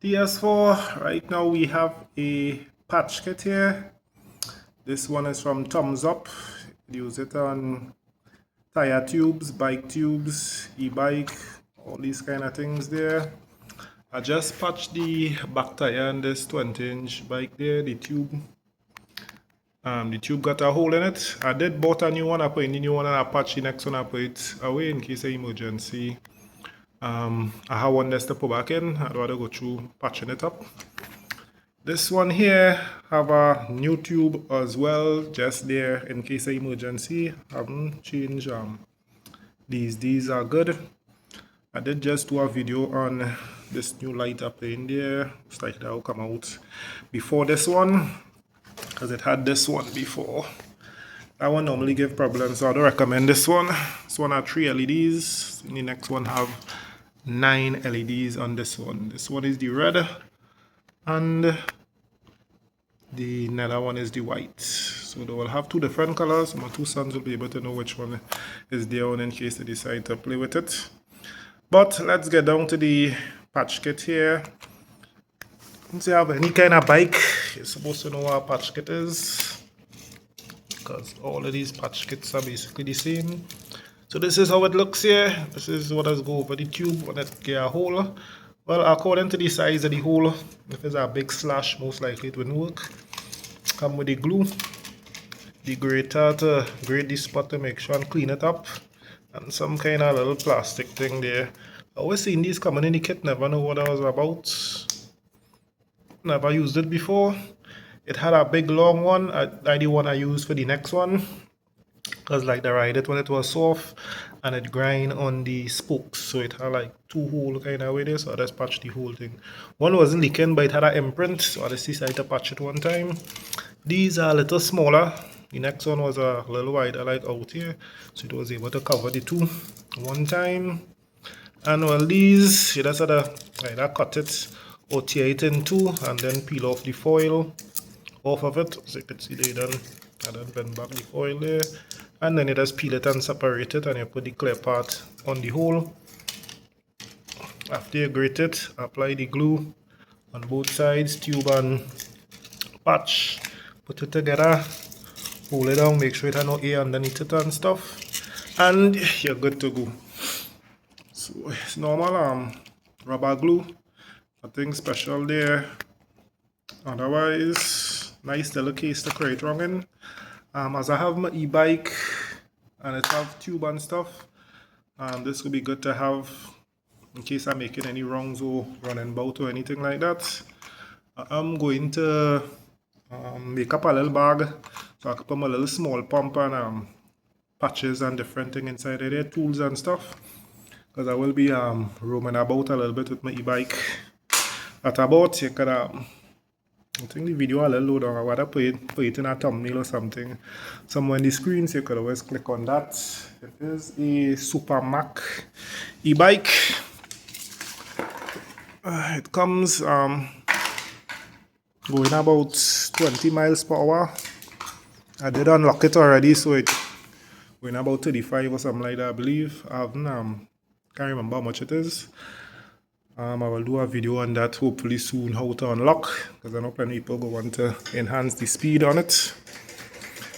TS4, right now we have a patch kit here. This one is from Thumbs Up. Use it on tire tubes, bike tubes, e-bike, all these kind of things there. I just patched the back tire on this 20-inch bike there, the tube. The tube got a hole in it. I did bought a new one, I put in the new one and I patched the next one, I put it away in case of emergency. I have one that's to put back in. I'd rather go through patching it up. This one here have a new tube as well, just there in case of emergency. Haven't changed these are good. I did just do a video on this new light up in there. It's like that will come out before this one, because it had this one before. That one normally give problems, so I don't recommend this one. This one have 3 LEDs. The next one have 9 LEDs on this one. This one is the red and the another one is the white. So they will have 2 different colors. My 2 sons will be able to know which one is their own in case they decide to play with it. But let's get down to the patch kit here. Once you have any kind of bike, you're supposed to know what a patch kit is, because all of these patch kits are basically the same. So this is how it looks here. This is what does go over the tube when it get a hole. Well, according to the size of the hole, if it's a big slash, most likely it wouldn't work. Come with the glue, the grater to grate the spot to make sure and clean it up, and some kind of little plastic thing there. I always seen these coming in the kit, never know what I was about. Never used it before. It had a big long one. I the one I used for the next one, because like I ride it when it was soft and it grind on the spokes, so it had like 2 hole kind of way there, so I just patched the whole thing. One wasn't leaking, but it had an imprint, so I just decided to patch it one time. These are a little smaller. The next one was a little wider, like out here, so it was able to cover the 2 one time. And well, these you just had to either cut it or tear it in 2 and then peel off the foil off of it, so you can see they done. I then bend back the foil there, and then you just peel it and separate it, and you put the clear part on the hole. After you grate it, apply the glue on both sides, tube and patch, put it together, hold it down, make sure it has no air underneath it and stuff, and you're good to go. So it's normal rubber glue, nothing special there. Otherwise, nice little case to create wrong in. As I have my e-bike and it have tube and stuff, this will be good to have in case I'm making any wrongs or running about or anything like that. I'm going to make up a little bag so I can put my little small pump and patches and different things inside of there, tools and stuff, because I will be roaming about a little bit with my e-bike. At about, you could I think the video a little low down. I would have put it in a thumbnail or something somewhere in the screen, so you could always click on that. It is a Super Mac e-bike. It comes going about 20 miles per hour. I did unlock it already, so it going about 35 or something like that, I believe. I haven't can't remember how much it is. I will do a video on that hopefully soon, how to unlock, because I know plenty of people go want to enhance the speed on it.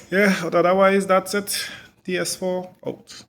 Yeah, but otherwise that's it. TS4 out.